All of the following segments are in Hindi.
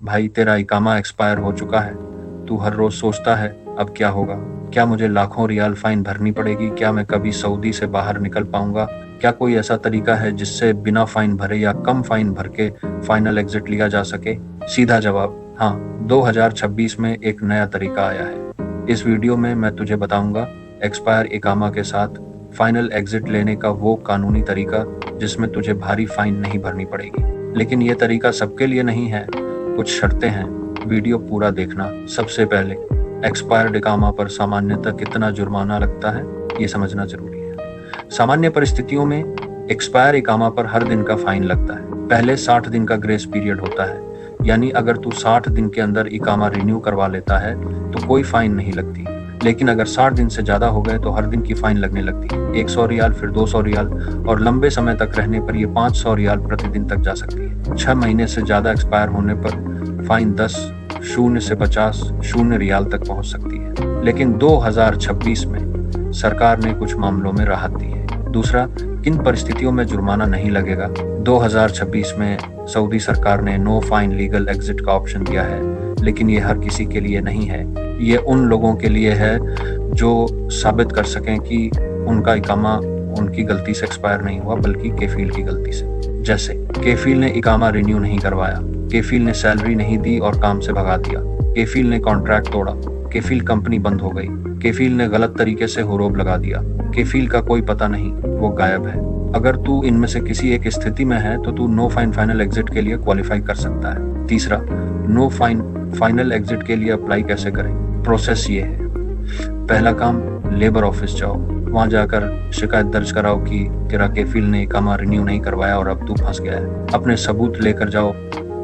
भाई तेरा इकामा एक्सपायर हो चुका है। तू हर रोज सोचता है अब क्या होगा, क्या मुझे लाखों रियाल फाइन भरनी पड़ेगी, क्या मैं कभी सऊदी से बाहर निकल पाऊंगा, क्या कोई ऐसा तरीका है जिससे बिना फाइन भरे या कम फाइन भर के फाइनल एग्जिट लिया जा सके। सीधा जवाब हाँ, 2026 में एक नया तरीका आया है। इस वीडियो में मैं तुझे बताऊंगा एक्सपायर इकामा के साथ फाइनल एग्जिट लेने का वो कानूनी तरीका जिसमें तुझे भारी फाइन नहीं भरनी पड़ेगी। लेकिन ये तरीका सबके लिए नहीं है, कुछ शर्तें हैं, वीडियो पूरा देखना। सबसे पहले एक्सपायर्ड इकामा पर सामान्यतः कितना जुर्माना लगता है ये समझना जरूरी है। सामान्य परिस्थितियों में एक्सपायर इकामा पर हर दिन का फाइन लगता है। पहले 60 दिन का ग्रेस पीरियड होता है, यानी अगर तू 60 दिन के अंदर इकामा रिन्यू करवा लेता है तो कोई फाइन नहीं लगती। लेकिन अगर 60 दिन से ज्यादा हो गए तो हर दिन की फाइन लगने लगती है। 100 रियाल, फिर 200 रियाल और लंबे समय तक रहने पर यह 500 रियाल प्रतिदिन तक जा सकती है। 6 महीने से ज्यादा एक्सपायर होने पर फाइन 10, 0 से 50, 0 रियाल तक पहुंच सकती है। लेकिन 2026 में सरकार ने कुछ मामलों में राहत दी है। दूसरा, किन परिस्थितियों में जुर्माना नहीं लगेगा। 2026 में सऊदी सरकार ने नो फाइन लीगल एग्जिट का ऑप्शन दिया है, लेकिन ये हर किसी के लिए नहीं है। ये उन लोगों के लिए है जो साबित कर सकें कि उनका इकामा उनकी गलती से एक्सपायर नहीं हुआ बल्कि केफील की गलती से। जैसे केफील ने इकामा रिन्यू नहीं करवाया, केफील ने सैलरी नहीं दी और काम से भगा दिया, केफील ने कॉन्ट्रैक्ट तोड़ा, केफील कंपनी बंद हो गई, केफील ने गलत तरीके से हुरोब लगा दिया, केफील का कोई पता नहीं, वो गायब है। अगर तू इनमें से किसी एक स्थिति में है तो तू नो फाइन फाइनल एग्जिट के लिए क्वालिफाई कर सकता है। तीसरा, नो फाइन फाइनल एग्जिट के लिए अप्लाई कैसे करें। प्रोसेस ये है, पहला काम, लेबर ऑफिस जाओ, वहां जाकर शिकायत दर्ज कराओ कि तेरा केफील ने इकामा रिन्यू नहीं करवाया और अब तू फंस गया है। अपने सबूत लेकर जाओ,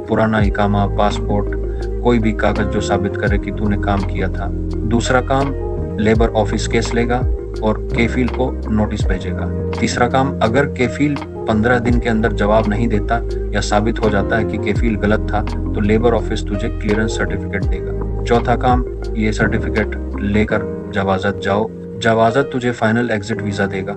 पुराना इकामा, पासपोर्ट, कोई भी कागज जो साबित करे कि तूने काम किया था। दूसरा काम, लेबर ऑफिस केस लेगा और केफील को नोटिस भेजेगा। तीसरा काम, अगर केफील 15 दिन के अंदर जवाब नहीं देता या साबित हो जाता है कि केफील गलत था तो लेबर ऑफिस तुझे क्लियरेंस सर्टिफिकेट देगा। चौथा काम, ये सर्टिफिकेट लेकर जवाजत जाओ, जवाजत तुझे फाइनल एग्जिट वीजा देगा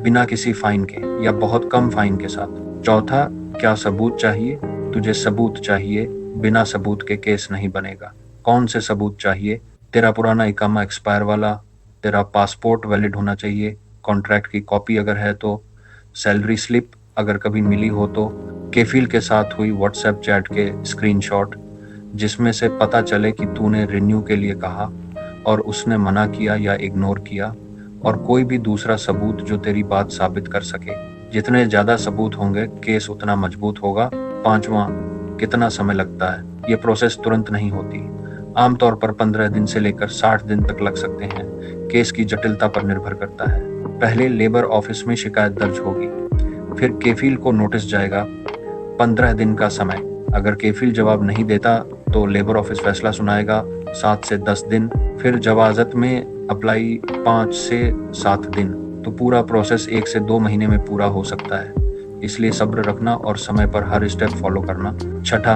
बिना किसी फाइन के या बहुत कम फाइन के साथ। चौथा, क्या सबूत चाहिए? तुझे सबूत चाहिए, बिना सबूत के केस नहीं बनेगा। कौन से सबूत चाहिए? तेरा पुराना इकामा एक्सपायर वाला, तेरा पासपोर्ट वैलिड होना चाहिए, कॉन्ट्रैक्ट की कॉपी अगर है तो, सैलरी स्लिप अगर कभी मिली हो तो, केफील के साथ हुई व्हाट्सएप चैट के स्क्रीनशॉट जिसमें से पता चले कि तूने रिन्यू के लिए कहा और उसने मना किया या इग्नोर किया, और कोई भी दूसरा सबूत जो तेरी बात साबित कर सके। जितने ज्यादा सबूत होंगे केस उतना मजबूत होगा। पांचवा, कितना समय लगता है? ये प्रोसेस तुरंत नहीं होती, आमतौर पर 15 दिन से लेकर 60 दिन तक लग सकते हैं। केस की जटिलता पर निर्भर करता है। पहले लेबर ऑफिस में शिकायत दर्ज होगी, फिर केफील को नोटिस जाएगा, 15 दिन का समय। अगर केफील जवाब नहीं देता तो लेबर ऑफिस फैसला सुनाएगा, 7 से 10 दिन। फिर जवाजत में अप्लाई 5 से 7 दिन। तो पूरा प्रोसेस 1 से 2 महीने में पूरा हो सकता है। इसलिए सब्र रखना और समय पर हर स्टेप फॉलो करना। छठा,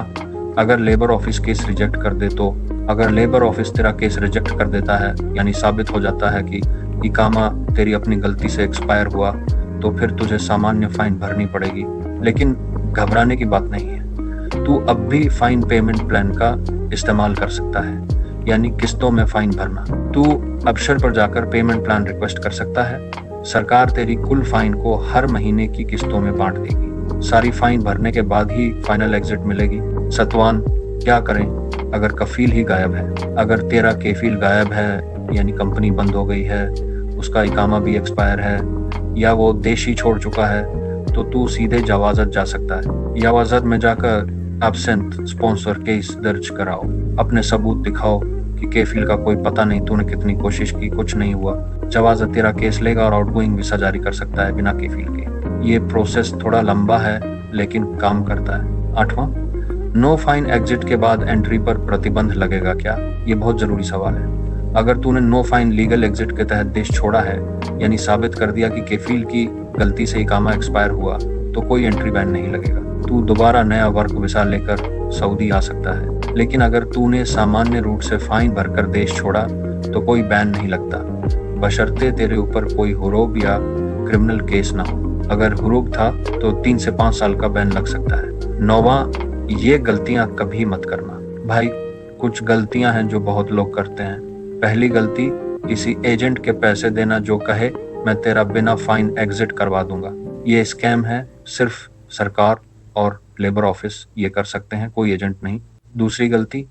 अगर लेबर ऑफिस केस रिजेक्ट कर दे तो, अगर लेबर ऑफिस तेरा केस रिजेक्ट कर देता है, यानी साबित हो जाता है कि इकामा तेरी अपनी गलती से एक्सपायर हुआ, तो फिर तुझे सामान्य फाइन भरनी पड़ेगी। लेकिन घबराने की बात नहीं है, तू अब भी फाइन पेमेंट प्लान का इस्तेमाल कर सकता है, यानी किस्तों में फाइन भरना। तू अबशर पर जाकर पेमेंट प्लान रिक्वेस्ट कर सकता है। सरकार तेरी कुल फाइन को हर महीने की किस्तों में बांट देगी। सारी फाइन भरने के बाद ही फाइनल एग्जिट मिलेगी। सतवान, क्या करें अगर कफील ही गायब है? अगर तेरा केफील गायब है, यानी कंपनी बंद हो गई है, उसका इकामा भी एक्सपायर है या वो देश ही छोड़ चुका है, तो तू सीधे जवाजत जा सकता है। जवाजत में जाकर एब्सेंट स्पॉन्सर केस दर्ज कराओ, अपने सबूत दिखाओ कि केफील का कोई पता नहीं, तूने कितनी कोशिश की, कुछ नहीं हुआ। जवाजत तेरा केस लेगा और आउटगोइंग वीसा जारी कर सकता है बिना केफील के। ये प्रोसेस थोड़ा लंबा है लेकिन काम करता है। आठवां, नो फाइन एग्जिट के बाद एंट्री पर प्रतिबंध लगेगा क्या? ये बहुत जरूरी सवाल है। अगर तूने नो फाइन लीगल एग्जिट के तहत देश छोड़ा है, यानी साबित कर दिया कि केफील की गलती से इकामा एक्सपायर हुआ, तो कोई एंट्री बैन नहीं लगेगा। तू दोबारा नया वर्क वीसा लेकर सऊदी आ सकता है। लेकिन अगर तूने सामान्य रूट से फाइन भरकर देश छोड़ा तो कोई बैन नहीं लगता, बशर्ते तेरे ऊपर कोई हुरूब या क्रिमिनल केस ना हो। अगर हुरूब था तो 3 से 5 साल का बैन लग सकता है। नौवां, ये गलतियां कभी मत करना। भाई कुछ गलतियां हैं जो बहुत लोग करते हैं। पहली गलती, किसी एजेंट के पैसे देना जो कहे मैं तेरा बिना फाइन एग्जिट करवा दूंगा। ये स्कैम है, सिर्फ सरकार और लेबर ऑफिस ये कर सकते हैं, कोई एजेंट नहीं। दूसरी गलती,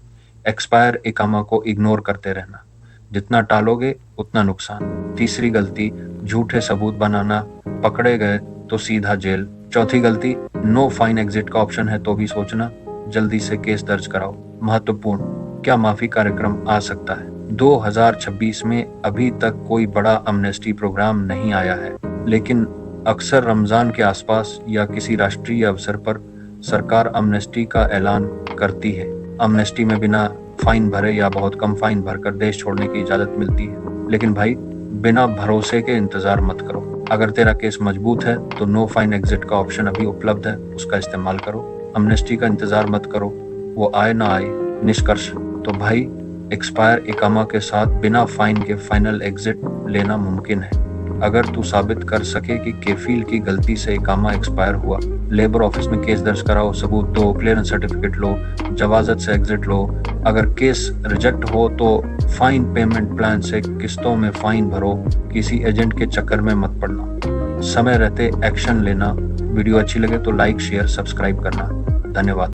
एक्सपायर इकामा को इग्नोर करते रहना, जितना टालोगे उतना नुकसान। तीसरी गलती, झूठे सबूत बनाना, पकड़े गए तो सीधा जेल। चौथी गलती, नो फाइन एग्जिट का ऑप्शन है तो भी सोचना, जल्दी से केस दर्ज कराओ। महत्वपूर्ण, क्या माफी कार्यक्रम आ सकता है? 2026 में अभी तक कोई बड़ा अमनेस्टी प्रोग्राम नहीं आया है, लेकिन अक्सर रमजान के आसपास या किसी राष्ट्रीय अवसर पर सरकार अमनेस्टी का ऐलान करती है। अमनेस्टी में बिना फाइन भरे या बहुत कम फाइन भरकर देश छोड़ने की इजाजत मिलती है। लेकिन भाई, बिना भरोसे के इंतजार मत करो। अगर तेरा केस मजबूत है तो नो फाइन एग्जिट का ऑप्शन अभी उपलब्ध है, उसका इस्तेमाल करो। अमनेस्टी का इंतजार मत करो, वो आए ना आए। निष्कर्ष, तो भाई एक्सपायर इकामा के साथ बिना फाइन के फाइनल एग्जिट लेना मुमकिन है। अगर तू साबित कर सके कि केफील की गलती से इकामा एक्सपायर हुआ, लेबर ऑफिस में केस दर्ज कराओ, सबूत दो, क्लियरेंस सर्टिफिकेट लो, जवाजत से एग्जिट लो। अगर केस रिजेक्ट हो तो फाइन पेमेंट प्लान से किस्तों में फाइन भरो, किसी एजेंट के चक्कर में मत पड़ना। समय रहते एक्शन लेना। वीडियो अच्छी लगे तो लाइक, शेयर, सब्सक्राइब करना। धन्यवाद।